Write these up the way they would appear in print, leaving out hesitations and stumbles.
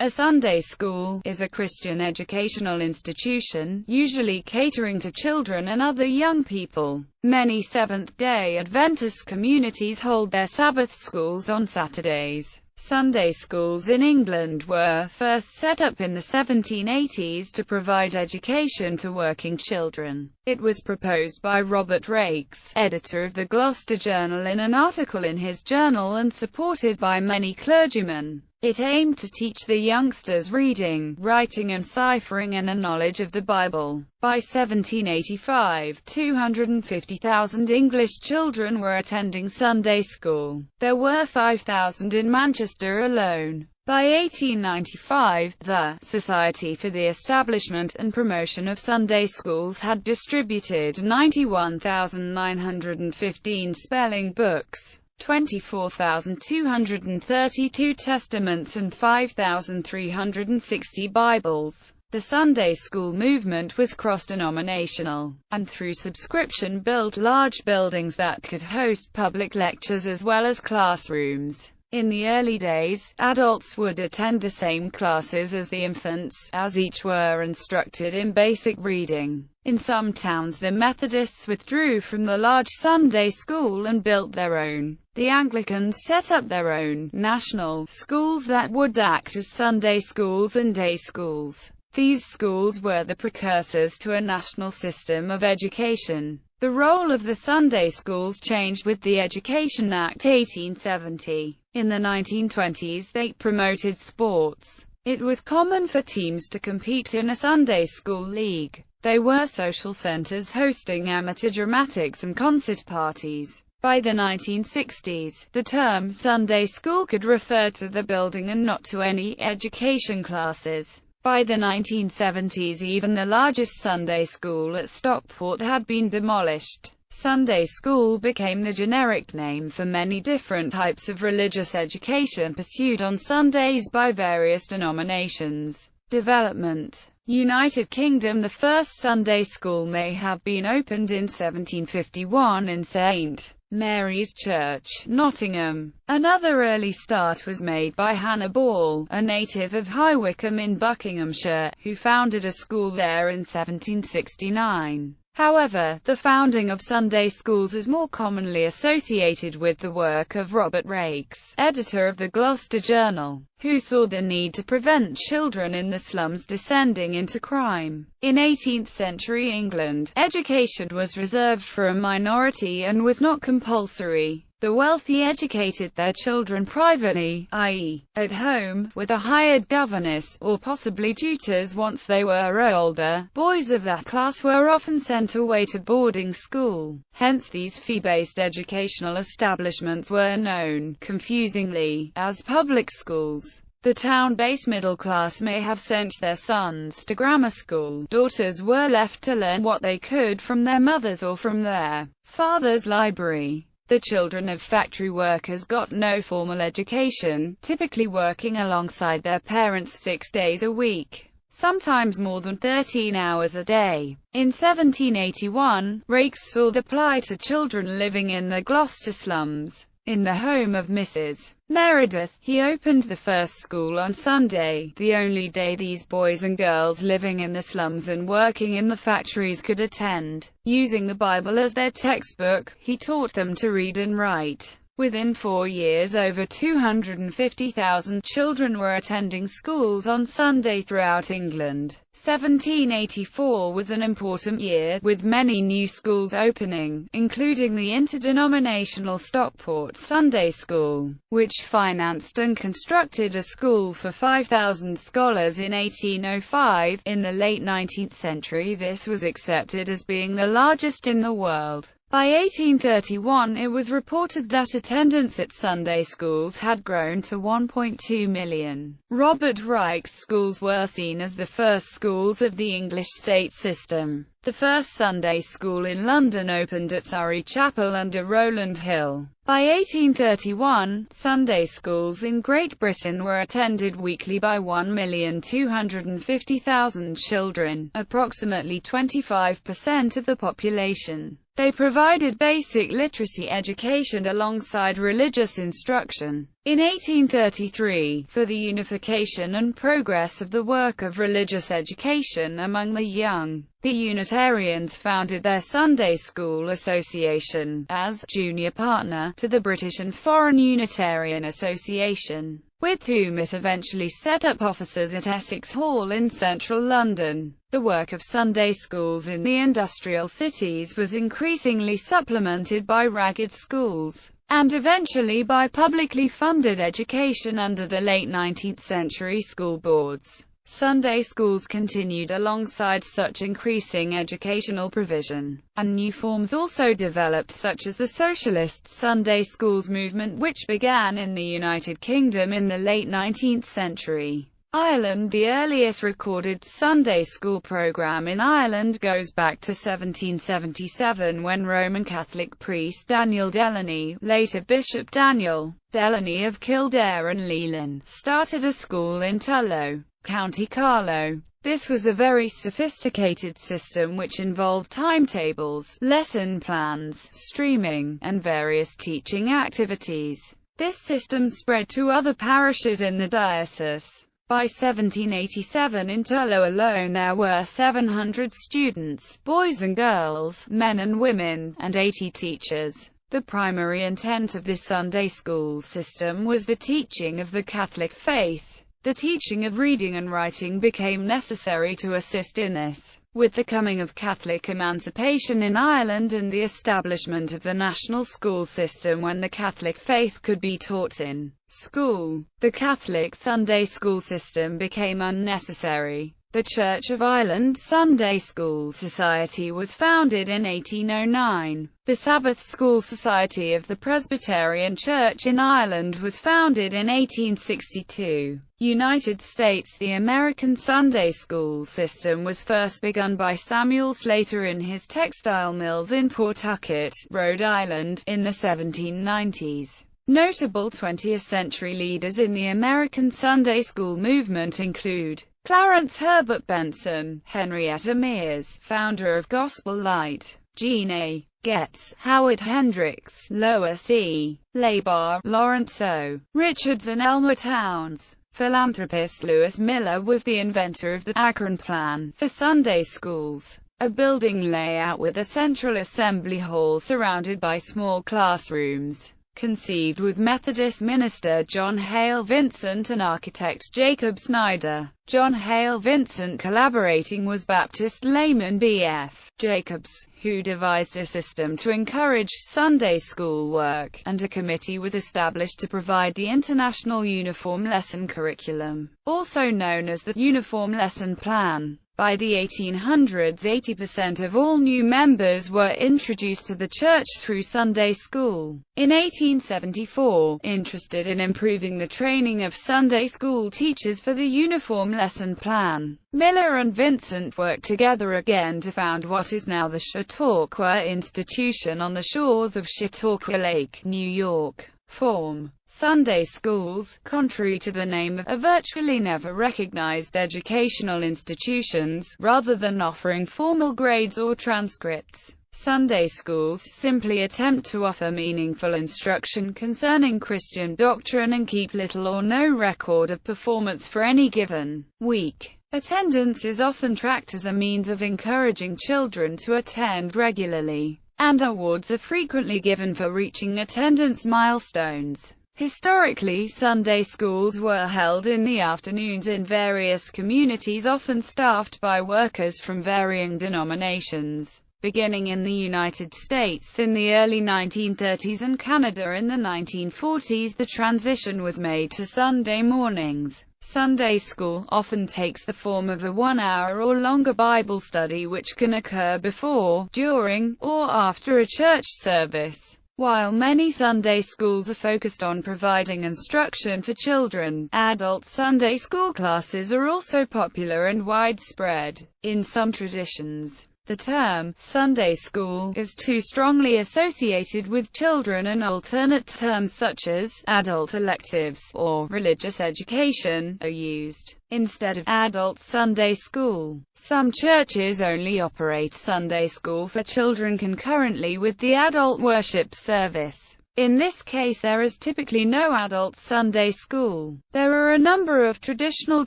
A Sunday school is a Christian educational institution, usually catering to children and other young people. Many Seventh-day Adventist communities hold their Sabbath schools on Saturdays. Sunday schools in England were first set up in the 1780s to provide education to working children. It was proposed by Robert Raikes, editor of the Gloucester Journal, in an article in his journal and supported by many clergymen. It aimed to teach the youngsters reading, writing and ciphering and a knowledge of the Bible. By 1785, 250,000 English children were attending Sunday school. There were 5,000 in Manchester alone. By 1895, the Society for the Establishment and Promotion of Sunday Schools had distributed 91,915 spelling books, 24,232 testaments and 5,360 Bibles. The Sunday school movement was cross-denominational, and through subscription built large buildings that could host public lectures as well as classrooms. In the early days, adults would attend the same classes as the infants, as each were instructed in basic reading. In some towns the Methodists withdrew from the large Sunday school and built their own. The Anglicans set up their own national schools that would act as Sunday schools and day schools. These schools were the precursors to a national system of education. The role of the Sunday schools changed with the Education Act 1870. In the 1920s they promoted sports. It was common for teams to compete in a Sunday school league. They were social centers hosting amateur dramatics and concert parties. By the 1960s, the term Sunday school could refer to the building and not to any education classes. By the 1970s even the largest Sunday school at Stockport had been demolished. Sunday school became the generic name for many different types of religious education pursued on Sundays by various denominations. Development. United Kingdom. The first Sunday school may have been opened in 1751 in St. Mary's Church, Nottingham. Another early start was made by Hannah Ball, a native of High Wycombe in Buckinghamshire, who founded a school there in 1769. However, the founding of Sunday schools is more commonly associated with the work of Robert Raikes, editor of the Gloucester Journal, who saw the need to prevent children in the slums descending into crime. In 18th-century England, education was reserved for a minority and was not compulsory. The wealthy educated their children privately, i.e., at home, with a hired governess, or possibly tutors once they were older. Boys of that class were often sent away to boarding school. Hence these fee-based educational establishments were known, confusingly, as public schools. The town-based middle class may have sent their sons to grammar school. Daughters were left to learn what they could from their mothers or from their father's library. The children of factory workers got no formal education, typically working alongside their parents 6 days a week, sometimes more than 13 hours a day. In 1781, Raikes saw the plight of children living in the Gloucester slums. In the home of Mrs. Meredith, he opened the first school on Sunday, the only day these boys and girls living in the slums and working in the factories could attend. Using the Bible as their textbook, he taught them to read and write. Within 4 years over 250,000 children were attending schools on Sunday throughout England. 1784 was an important year, with many new schools opening, including the interdenominational Stockport Sunday School, which financed and constructed a school for 5,000 scholars in 1805. In the late 19th century this was accepted as being the largest in the world. By 1831 it was reported that attendance at Sunday schools had grown to 1.2 million. Robert Raikes' schools were seen as the first schools of the English state system. The first Sunday school in London opened at Surrey Chapel under Rowland Hill. By 1831, Sunday schools in Great Britain were attended weekly by 1,250,000 children, approximately 25% of the population. They provided basic literacy education alongside religious instruction. In 1833, for the unification and progress of the work of religious education among the young, the Unitarians founded their Sunday School Association, as junior partner to the British and Foreign Unitarian Association, with whom it eventually set up offices at Essex Hall in central London. The work of Sunday schools in the industrial cities was increasingly supplemented by ragged schools, and eventually by publicly funded education under the late 19th century school boards. Sunday schools continued alongside such increasing educational provision, and new forms also developed, such as the Socialist Sunday Schools movement, which began in the United Kingdom in the late 19th century. Ireland. The earliest recorded Sunday school program in Ireland goes back to 1777, when Roman Catholic priest Daniel Delaney, later Bishop Daniel Delaney of Kildare and Leighlin, started a school in Tullow, County Carlow. This was a very sophisticated system which involved timetables, lesson plans, streaming, and various teaching activities. This system spread to other parishes in the diocese. By 1787 in Tullow alone there were 700 students, boys and girls, men and women, and 80 teachers. The primary intent of this Sunday school system was the teaching of the Catholic faith. The teaching of reading and writing became necessary to assist in this. With the coming of Catholic emancipation in Ireland and the establishment of the national school system, when the Catholic faith could be taught in school, the Catholic Sunday school system became unnecessary. The Church of Ireland Sunday School Society was founded in 1809. The Sabbath School Society of the Presbyterian Church in Ireland was founded in 1862. United States. The American Sunday school system was first begun by Samuel Slater in his textile mills in Pawtucket, Rhode Island, in the 1790s. Notable 20th-century leaders in the American Sunday school movement include Clarence Herbert Benson, Henrietta Mears, founder of Gospel Light, Jean A. Getz, Howard Hendricks, Lois E. Labar, Lawrence O. Richards and Elmer Towns. Philanthropist Lewis Miller was the inventor of the Akron Plan for Sunday schools, a building layout with a central assembly hall surrounded by small classrooms. Conceived with Methodist minister John Hale Vincent and architect Jacob Snyder. John Hale Vincent collaborating was Baptist layman B.F. Jacobs, who devised a system to encourage Sunday school work, and a committee was established to provide the International Uniform Lesson Curriculum, also known as the Uniform Lesson Plan. By the 1800s, 80% of all new members were introduced to the church through Sunday school. In 1874, interested in improving the training of Sunday school teachers for the Uniform Lesson Plan, Miller and Vincent worked together again to found what is now the Chautauqua Institution on the shores of Chautauqua Lake, New York. Form. Sunday schools, contrary to the name, are virtually never recognized educational institutions, rather than offering formal grades or transcripts. Sunday schools simply attempt to offer meaningful instruction concerning Christian doctrine and keep little or no record of performance for any given week. Attendance is often tracked as a means of encouraging children to attend regularly, and awards are frequently given for reaching attendance milestones. Historically, Sunday schools were held in the afternoons in various communities, often staffed by workers from varying denominations. Beginning in the United States in the early 1930s and Canada in the 1940s, the transition was made to Sunday mornings. Sunday school often takes the form of a 1-hour or longer Bible study which can occur before, during, or after a church service. While many Sunday schools are focused on providing instruction for children, adult Sunday school classes are also popular and widespread. In some traditions, The term Sunday school is too strongly associated with children, and alternate terms such as adult electives or religious education are used instead of adult Sunday school. Some churches only operate Sunday school for children concurrently with the adult worship service. In this case, there is typically no adult Sunday school. There are a number of traditional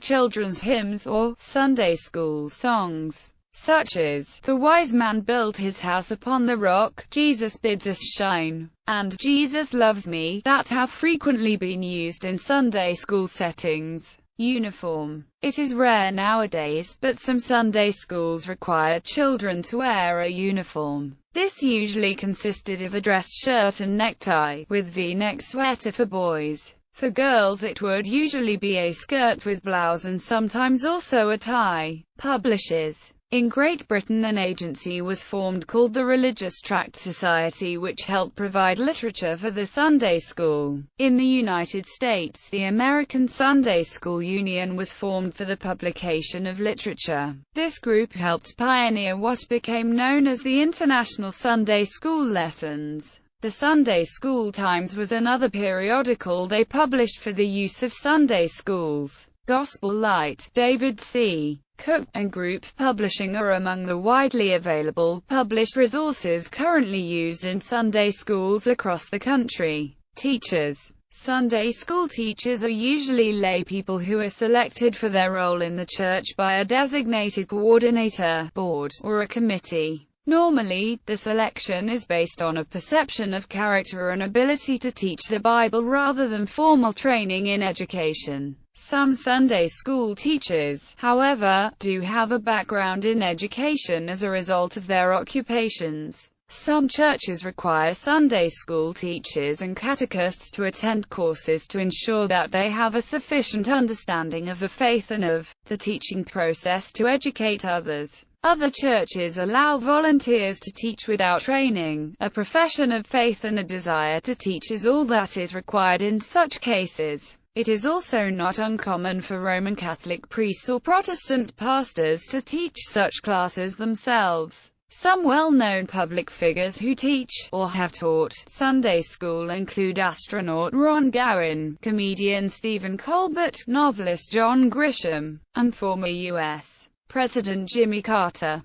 children's hymns or Sunday school songs, such as "The Wise Man Built His House Upon the Rock," "Jesus Bids Us Shine," and "Jesus Loves Me," that have frequently been used in Sunday school settings. Uniform. It is rare nowadays, but some Sunday schools require children to wear a uniform. This usually consisted of a dress shirt and necktie, with V-neck sweater for boys. For girls it would usually be a skirt with blouse and sometimes also a tie. Publishers. In Great Britain, an agency was formed called the Religious Tract Society, which helped provide literature for the Sunday school. In the United States, the American Sunday School Union was formed for the publication of literature. This group helped pioneer what became known as the International Sunday School Lessons. The Sunday School Times was another periodical they published for the use of Sunday schools. Gospel Light, David C. Cook, and Group Publishing are among the widely available published resources currently used in Sunday schools across the country. Teachers. Sunday school teachers are usually lay people who are selected for their role in the church by a designated coordinator, board, or a committee. Normally, the selection is based on a perception of character and ability to teach the Bible rather than formal training in education. Some Sunday school teachers, however, do have a background in education as a result of their occupations. Some churches require Sunday school teachers and catechists to attend courses to ensure that they have a sufficient understanding of the faith and of the teaching process to educate others. Other churches allow volunteers to teach without training. A profession of faith and a desire to teach is all that is required in such cases. It is also not uncommon for Roman Catholic priests or Protestant pastors to teach such classes themselves. Some well-known public figures who teach, or have taught, Sunday school include astronaut Ron Gowen, comedian Stephen Colbert, novelist John Grisham, and former U.S. President Jimmy Carter.